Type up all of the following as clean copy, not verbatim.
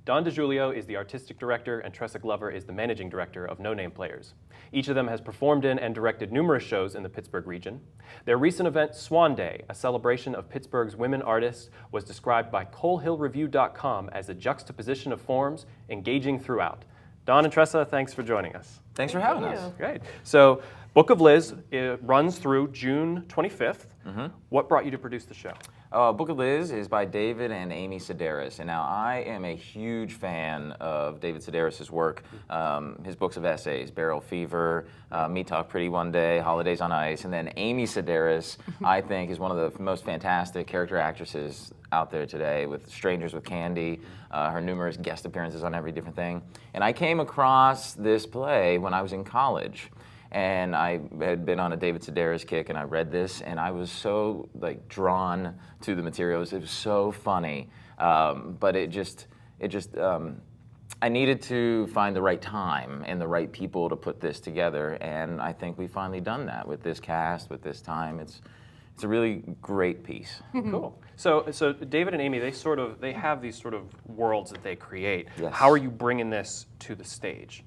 Don Digiulio is the artistic director, and Tressa Glover is the managing director of No Name Players. Each of them has performed in and directed numerous shows in the Pittsburgh region. Their recent event, Swan Day, a celebration of Pittsburgh's women artists, was described by ColeHillReview.com as a juxtaposition of forms, engaging throughout. Don and Tressa, thanks for joining us. Thanks for having us. Great. So, Book of Liz, it runs through June 25th. What brought you to produce the show? Book of Liz is by David and Amy Sedaris, and now I am a huge fan of David Sedaris' work. His books of essays, Barrel Fever, Me Talk Pretty One Day, Holidays on Ice, and then Amy Sedaris, I think, is one of the most fantastic character actresses out there today, with Strangers with Candy, her numerous guest appearances on every different thing. And I came across this play when I was in college. And I had been on a David Sedaris kick, and I read this, and I was so drawn to the materials. It was so funny, but I needed to find the right time and the right people to put this together, and I think we've finally done that with this cast, with this time. It's a really great piece. Cool. So David and Amy, they have these sort of worlds that they create. Yes. How are you bringing this to the stage?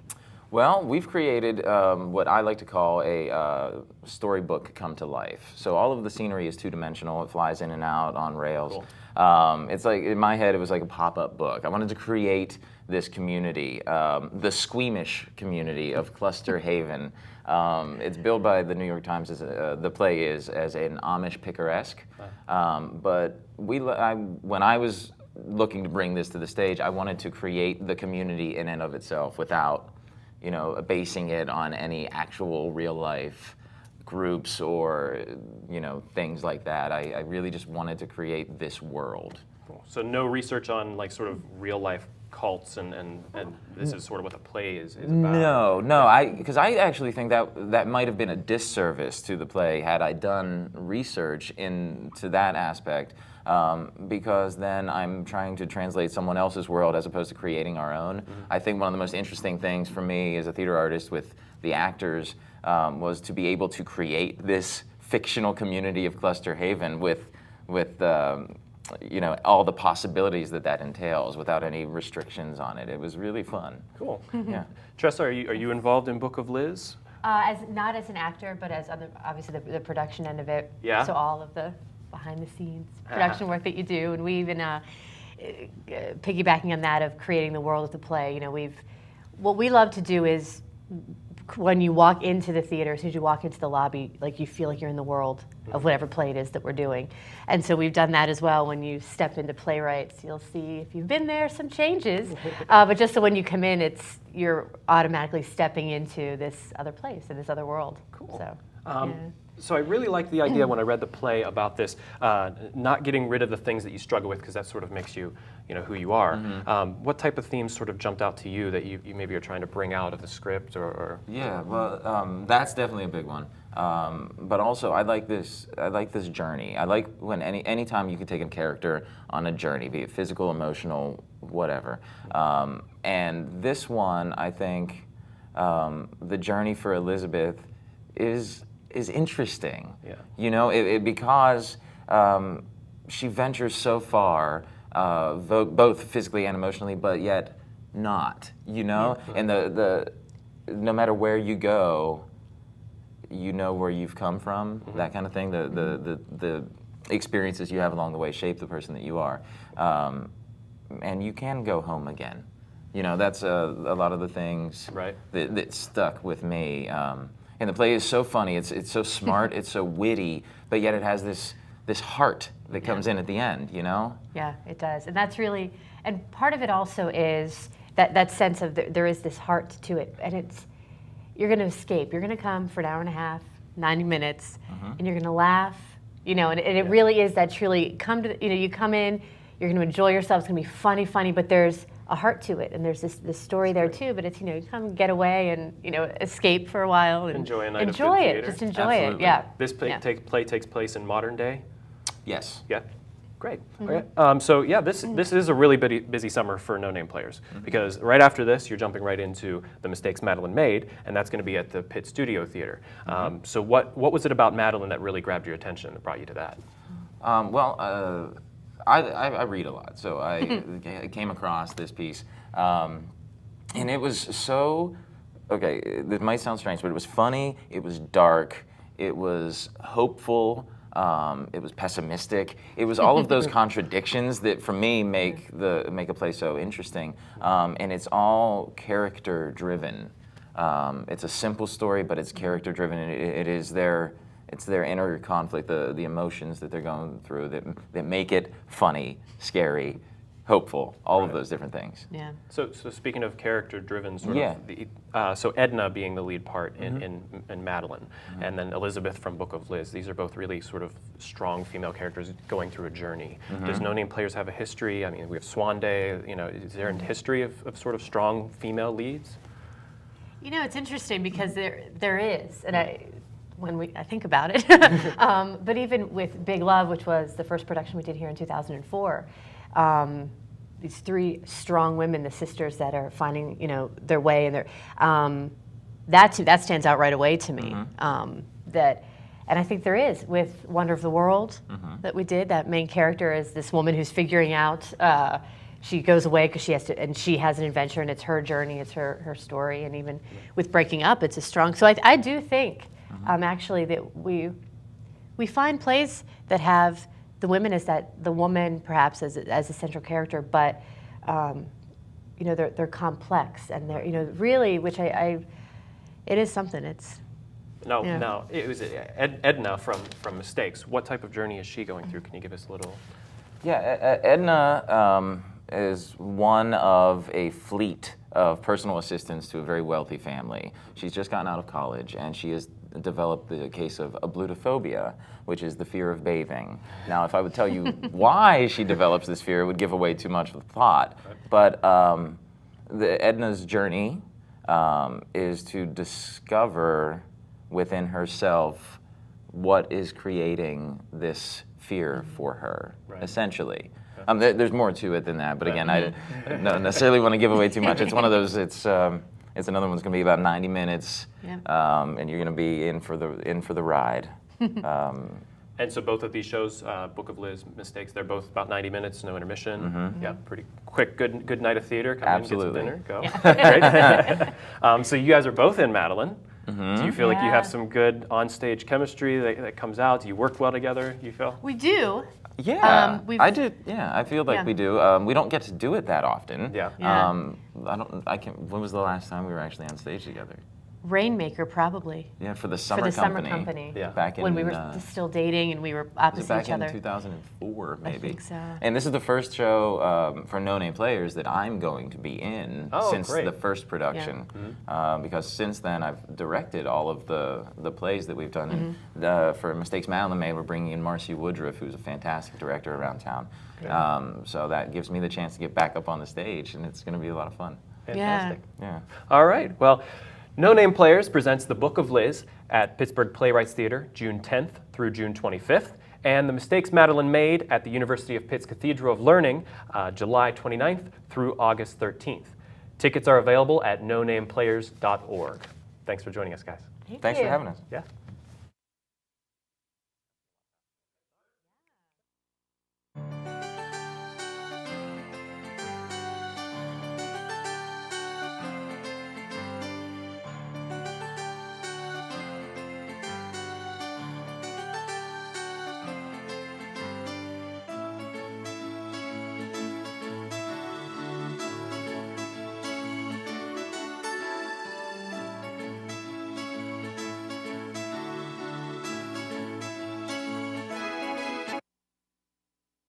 Well, we've created what I like to call a storybook come to life. So all of the scenery is two-dimensional. It flies in and out on rails. Cool. It's like, in my head, it was like a pop-up book. I wanted to create this community, the squeamish community of Cluster Haven. It's billed by the New York Times as the play is as an Amish picaresque. But when I was looking to bring this to the stage, I wanted to create the community in and of itself without basing it on any actual real life groups or, things like that. I really just wanted to create this world. Cool. So no research on sort of real life cults and this is sort of what the play is about? No, because I actually think that might have been a disservice to the play had I done research into that aspect. Because then I'm trying to translate someone else's world as opposed to creating our own. I think one of the most interesting things for me as a theater artist with the actors was to be able to create this fictional community of Cluster Haven with all the possibilities that entails without any restrictions on it. It was really fun. Cool. Yeah. Tressa, are you involved in Book of Liz? Not as an actor, but as obviously the production end of it. Yeah. So all of the behind the scenes production work that you do, and we even piggybacking on that of creating the world of the play. What we love to do is when you walk into the theater, as soon as you walk into the lobby, you feel like you're in the world of whatever play it is that we're doing. And so we've done that as well. When you step into Playwrights, you'll see, if you've been there, some changes. But just so when you come in, you're automatically stepping into this other place, in this other world. Cool. So, So I really like the idea when I read the play about this, not getting rid of the things that you struggle with, because that sort of makes you, who you are. What type of themes sort of jumped out to you that you maybe are trying to bring out of the script or? Yeah, well, that's definitely a big one. But also, I like this journey. I like when anytime you can take a character on a journey, be it physical, emotional, whatever. And this one, I think, the journey for Elizabeth is interesting. Yeah. Because she ventures so far, both physically and emotionally, but yet not. And no matter where you go, where you've come from. That kind of thing. The experiences you have along the way shape the person that you are, and you can go home again. That's a lot of the things that stuck with me. And the play is so funny. It's so smart. It's so witty, but yet it has this heart that comes in at the end. Yeah, it does, and that's really, and part of it also is that sense of there is this heart to it, and you're going to escape. You're going to come for an hour and a half, 90 minutes, and you're going to laugh. And it really is that truly you come in, you're going to enjoy yourself. It's going to be funny, but there's a heart to it, and there's this story there too. But it's you come get away and escape for a while and enjoy a night of good it. theater. Just enjoy Absolutely. it. Yeah. This play takes place in modern day. Yes. Yeah. Great. Okay. So yeah, this is a really busy summer for No Name Players, because right after this, you're jumping right into The Mistakes Madeline Made, and that's going to be at the Pitt Studio Theater. So what was it about Madeline that really grabbed your attention and brought you to that? I read a lot, so I came across this piece, and it was so, okay, it might sound strange, but it was funny, it was dark, it was hopeful, it was pessimistic. It was all of those contradictions that, for me, make a play so interesting, and it's all character-driven. It's a simple story, but it's character-driven, and it's their inner conflict, the emotions that they're going through that make it funny, scary, hopeful, all of those different things. Yeah. So speaking of character-driven, sort of, so Edna being the lead part in Madeline, and then Elizabeth from Book of Liz. These are both really sort of strong female characters going through a journey. Does No Name Players have a history? I mean, we have Swan Day. You know, is there a history of sort of strong female leads? You know, it's interesting because there is, and I think about it, but even with Big Love, which was the first production we did here in 2004. These three strong women, the sisters that are finding, their way, and that stands out right away to me. And I think there is with Wonder of the World that we did. That main character is this woman who's figuring out. She goes away because she has to, and she has an adventure, and it's her journey, it's her story, and even with breaking up, it's a strong. So I do think actually that we find plays that have the women as the woman perhaps as a central character, but they're complex and they're really, which it is something. It's no. It was Edna from Mistakes. What type of journey is she going through? Can you give us a little? Yeah, Edna is one of a fleet of personal assistants to a very wealthy family. She's just gotten out of college, and she has developed the case of ablutophobia, which is the fear of bathing. Now, if I would tell you why she develops this fear, it would give away too much of the plot. But Edna's journey is to discover within herself what is creating this fear for her, essentially. There's more to it than that, but again, I don't necessarily want to give away too much. It's one of those. It's another one's going to be about 90 minutes, and you're going to be in for the ride. And so both of these shows, Book of Liz, Mistakes, they're both about 90 minutes, no intermission. Yeah, pretty quick, good night of theater. Come Absolutely. in, get some dinner, go. Great. So you guys are both in Madeline. Do you feel like you have some good on-stage chemistry that comes out? Do you work well together, you feel? We do. Yeah, I do. Yeah, I feel like we do. We don't get to do it that often. Yeah. When was the last time we were actually on stage together? Rainmaker, probably. Yeah, for the Summer Company. Yeah. Back in, when we were still dating and we were opposite back each other. in 2004, maybe. I think so. And this is the first show for No Name Players that I'm going to be in since the first production. Because since then I've directed all of the plays that we've done. And for Mistakes Madeline, we're bringing in Marcy Woodruff, who's a fantastic director around town. So that gives me the chance to get back up on the stage, and it's going to be a lot of fun. Fantastic. Yeah. All right. Well, No Name Players presents The Book of Liz at Pittsburgh Playwrights Theater June 10th through June 25th, and The Mistakes Madeline Made at the University of Pitt's Cathedral of Learning July 29th through August 13th. Tickets are available at nonameplayers.org. Thanks for joining us, guys. Thanks for having us. Yeah.